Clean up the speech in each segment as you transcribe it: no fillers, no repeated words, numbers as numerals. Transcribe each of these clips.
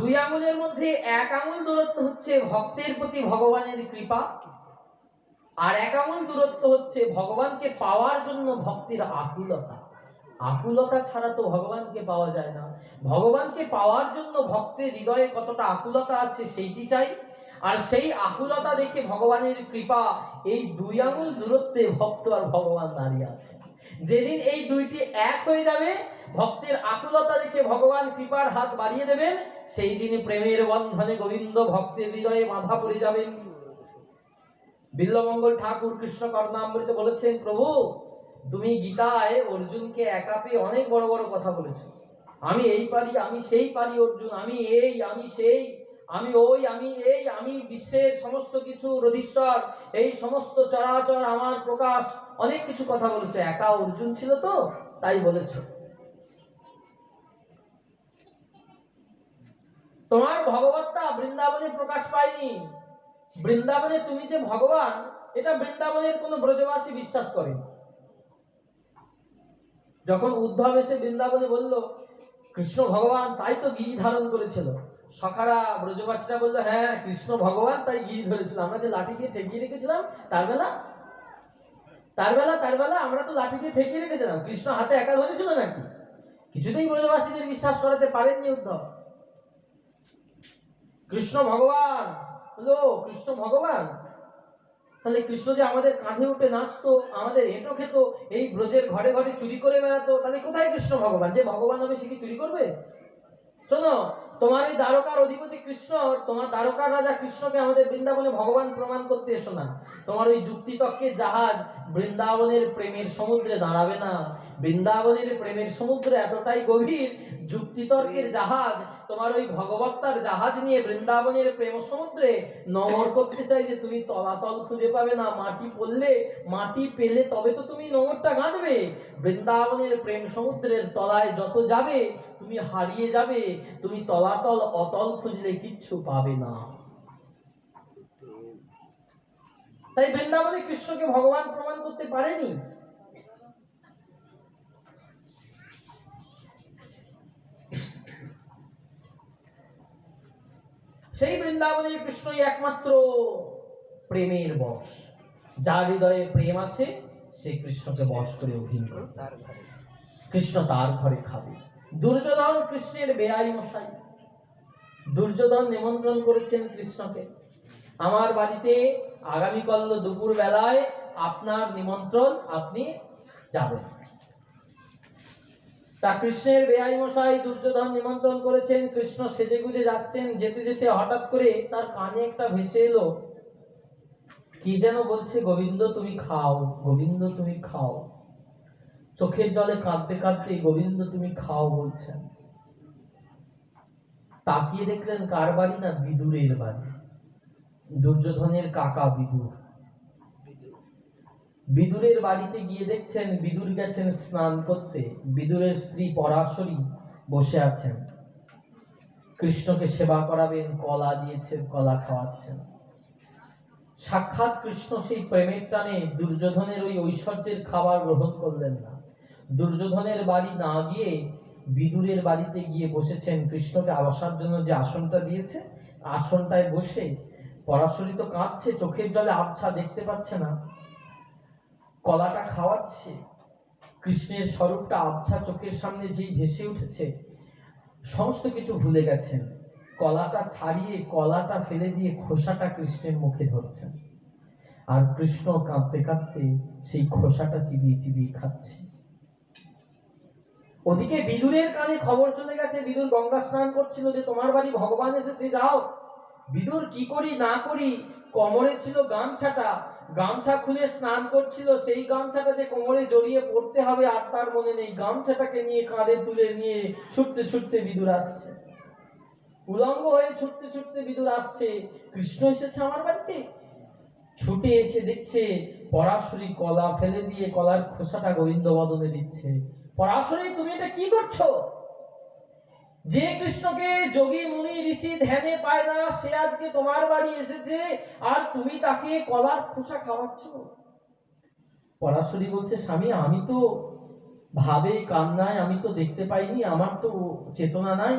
দুই আঙুলের মধ্যে এক আঙুল দূরত্ব হচ্ছে ভক্তের প্রতি ভগবানের কৃপা, আর এক আঙুল দূরত্ব হচ্ছে ভগবানকে পাওয়ার জন্য ভক্তের আকুলতা। আকুলতা ছাড়া তো ভগবানকে পাওয়া যায় না। ভগবানকে পাওয়ার জন্য ভক্তের হৃদয়ে কতটা আকুলতা আছে সেইটি চাই, আর সেই আকুলতা দেখে ভগবানের কৃপা। এই দুই আঙুল দূরত্বে ভক্ত আর ভগবান দাঁড়িয়ে আছে। যেদিন এই দুইটি এক হয়ে যাবে, ভক্তের আকুলতা দেখে ভগবান কৃপার হাত বাড়িয়ে দেবেন, সেই দিন প্রেমের বন্ধনে গোবিন্দ ভক্তের হৃদয়ে বাঁধা পড়ে যাবেন। বিল্লমঙ্গল ঠাকুর কৃষ্ণ কর্ণামৃতে বলেছেন, প্রভু তুমি গীতায় অর্জুনকে একা পেয়ে অনেক বড় বড় কথা বলেছো। আমি এই পারি, আমি সেই পারি, অর্জুন আমি এই, আমি সেই, আমি ওই, আমি এই, আমি বিশ্বের সমস্ত কিছু অধীশ্বর, এই সমস্ত চরাচর আমার প্রকাশ, অনেক কিছু কথা বলেছো। একা অর্জুন ছিল তো তাই বলেছো। তোমার ভগবত্তা বৃন্দাবনে প্রকাশ পায়নি। বৃন্দাবনে তুমি যে ভগবান, এটা বৃন্দাবনের কোন ব্রজবাসী বিশ্বাস করে। যখন উদ্ধব এসে বৃন্দাবনে বলল কৃষ্ণ ভগবান, তাই তো গিরি ধারণ করেছিল, সখারা ব্রজবাসীরা বললো হ্যাঁ কৃষ্ণ ভগবান তাই গিরি ধরেছিল, আমরা যে লাঠি দিয়ে ঠেকিয়ে রেখেছিলাম তার বেলা আমরা তো লাঠি দিয়ে ঠেকিয়ে রেখেছিলাম, কৃষ্ণ হাতে একা ধরেছিল নাকি? কিছুতেই ব্রজবাসীদের বিশ্বাস করাতে পারেননি উদ্ধব। কৃষ্ণ ভগবান হলো, কৃষ্ণ ভগবান, তাহলে কৃষ্ণ যে আমাদের কাঁধে উঠে নাচতো, আমাদের এঁটো খেত, এই ব্রজের ঘরে ঘরে চুরি করে বেড়াতো, তাহলে কোথায় কৃষ্ণ ভগবান? যে ভগবান হবে সে কি চুরি করবে? শোনো, তোমার এই দ্বারকার অধিপতি কৃষ্ণ, তোমার দ্বারকার রাজা কৃষ্ণকে আমাদের বৃন্দাবনে ভগবান প্রমাণ করতে এসো না। তোমার ওই যুক্তিতর্কের জাহাজ বৃন্দাবনের প্রেমের সমুদ্রে দাঁড়াবে না। বৃন্দাবনের প্রেমের সমুদ্র এতটাই গভীর, যুক্তিতর্কের জাহাজ তোমার ওই ভগবত্তার জাহাজ নিয়ে বৃন্দাবনের প্রেম সমুদ্রে নোঙর করতে চাই যে তুমি তলাতল খুঁজে পাবে না। মাটি পড়লে, মাটি পেলে তবে তো তুমি নোঙরটা গাঁদবে। বৃন্দাবনের প্রেম সমুদ্রের তলায় যত যাবে তুমি হারিয়ে যাবে, তুমি তলাতল অতল খুঁজলে কিচ্ছু পাবে না। তাই বৃন্দাবনে কৃষ্ণকে ভগবান প্রমাণ করতে পারেনি। সেই বৃন্দাবনের কৃষ্ণই একমাত্র প্রেমের বশ। যার হৃদয়ে প্রেম আছে সে কৃষ্ণকে বশ করে অধীন করে, কৃষ্ণ তার ঘরে খাবে। দুর্যোধন কৃষ্ণের বেয়াই মশাই। দুর্যোধন নিমন্ত্রণ করেছেন কৃষ্ণকে, আমার বাড়িতে আগামীকাল দুপুর বেলায় আপনার নিমন্ত্রণ, আপনি যাবেন। তা কৃষ্ণের বেয়াই মশাই দুর্যোধন নিমন্ত্রণ করেছেন, কৃষ্ণ সেজে গুজে যাচ্ছেন। যেতে যেতে হঠাৎ করে তার কানে একটা ভেসে এলো, কি যেন বলছে, গোবিন্দ তুমি খাও, গোবিন্দ তুমি খাও। চোখের জলে কাঁদতে কাঁদতে গোবিন্দ তুমি খাও বলছেন। তাকিয়ে দেখলেন কার বাড়ি না বিদুরের বাড়ি, দুর্যোধনের কাকা বিদুর। বিদুরের বাড়িতে গিয়ে দেখছেন বিদুর গেছেন স্নান করতে, বিদুরের স্ত্রী পরাশরী বসে আছেন, কৃষ্ণকে সেবা করাবেন, কলা দিয়েছেন, কলা খাওয়াচ্ছেন। সাক্ষাৎ কৃষ্ণ সেই প্রেমের টানে দুর্যোধনের ওই ঐশ্বর্যের খাবার গ্রহণ করলেন না। দুর্যোধনের বাড়ি না গিয়ে বিদুরের বাড়িতে গিয়ে বসেছেন, কৃষ্ণকে বসার জন্য যে আসনটা দিয়েছে আসনটায় বসে পরাশরী তো কাঁদছে, চোখের জলে আবছা, দেখতে পাচ্ছে না, কলাটা খাওয়াচ্ছে। কৃষ্ণের স্বরূপটা আবছা চোখের সামনে যেই ভেসে উঠেছে, সমস্ত কিছু ভুলে গেছেন। কলাটা ছাড়িয়ে, কলাটা ফেলে দিয়ে খোসাটা কৃষ্ণের মুখে ধরছেন, আর কৃষ্ণ কাঁদতে কাঁদতে সেই খোসাটা চিবিয়ে চিবিয়ে খাচ্ছে। ওদিকে বিদুরের কানে খবর চলে গেছে, বিদুর গঙ্গা স্নান করছিল, যে তোমার বাড়ি ভগবান এসেছে, যাও। বিদুর কি করি না করি, কোমরে ছিল গামছাটা, গামছা খুলে স্নান করছিল, সেই গামছাটা যে কোমরে জড়িয়ে পড়তে হবে আর তার মনে নেই। গামছাটাকে নিয়ে কাঁধে তুলে নিয়ে ছুটতে ছুটতে বিদুর আসছে, উলঙ্গ হয়ে ছুটতে ছুটতে বিদুর আসছে, কৃষ্ণ এসেছে আমার বাড়িতে। ছুটে এসে দেখছে পরাশরী কলা ফেলে দিয়ে কলার খোসাটা গোবিন্দ বদনে দিচ্ছে। পরাশরী তুমি এটা কি করছো? যে কৃষ্ণকে যোগী মুনি ঋষি ধ্যানে পায় না সে আজকে তোমার বাড়ি এসেছে, আর তুমি তাকে কলার খোসা খাওয়াচ্ছ। পরাশরী বলছে, স্বামী আমি তো ভাবে কান্নায় আমি তো দেখতে পাইনি, আমার তো চেতনা নাই,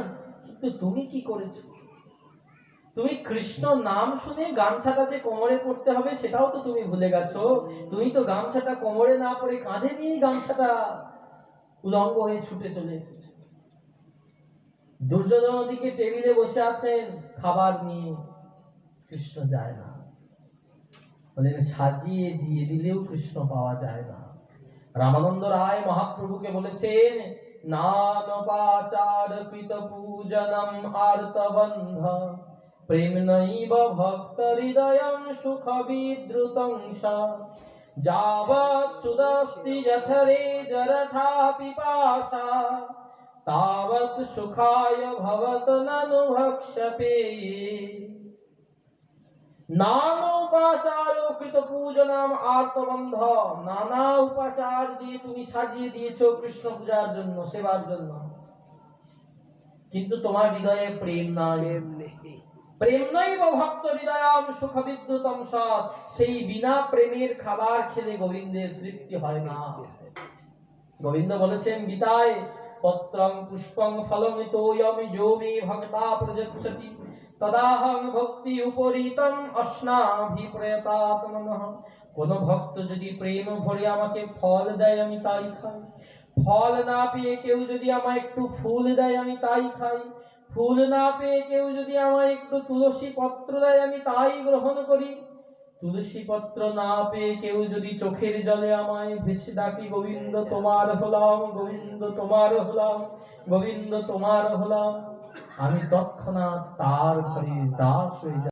কিন্তু তুমি কি করেছো? তুমি কৃষ্ণ নাম শুনে গামছাটাতে কোমরে পড়তে হবে সেটাও তো তুমি ভুলে গেছো। তুমি তো গামছাটা কোমরে না পড়ে কাঁধে নিয়ে গামছাটা উলঙ্গ হয়ে ছুটে চলে এসেছো। দুর্যোধন ওদিকে টেবিলে বসে আছেন খাবার নিয়ে, কৃষ্ণ যায় না। বলেন সাজিয়ে দিয়ে দিলেও কৃষ্ণ পাওয়া যায় না। রামানন্দ রায় মহাপ্রভুকে বলেছেন, নানপাচার কৃত পূজনম আর্তবন্ধ প্রেম নৈব ভক্ত হৃদয়ং সুখ বিদ্রুতং সা যাবৎ সুদস্তি যথরে জরঠা পিপাসা তাবৎ সুখায় ভবত ননু ভক্ষপে। নানা উপাচার কৃত পূজনাম আর্তবন্ধ, নানা উপাচার দিয়ে তুমি সাজিয়ে দিয়েছো কৃষ্ণ পূজার জন্য, সেবার জন্য, কিন্তু তোমার হৃদয়ে প্রেম নাই। প্রেম নৈব ভক্ত হৃদয়ং সুখ বিদ্রুতং সৎ, সেই বিনা প্রেমের খাবার খেলে গোবিন্দের তৃপ্তি হয় না। গোবিন্দ বলেছেন গীতায়, পত্রং পুষ্পং ফলং তোয়ং যো মে ভক্তা প্রযচ্ছতি তদাহং ভক্তি উপরিতং অশ্নাভিপ্রেতাত্মনঃ। কোন ভক্ত যদি প্রেম ভরে আমাকে ফল দেয় আমি তাই খাই, ফল না পেয়ে কেউ যদি আমায় একটু ফুল দেয় আমি তাই খাই, ফুল না পেয়ে কেউ যদি আমায় একটু তুলসী পত্র দেয় আমি তাই গ্রহণ করি, তুলসী পত্র না পেয়ে কেউ যদি চোখের জলে আমায় ভেসে ডাকি গোবিন্দ তোমার হলাম, গোবিন্দ তোমার হলাম, গোবিন্দ তোমার হলাম, আমি তৎক্ষণাৎ তার ঘরে দাস হয়ে যাই।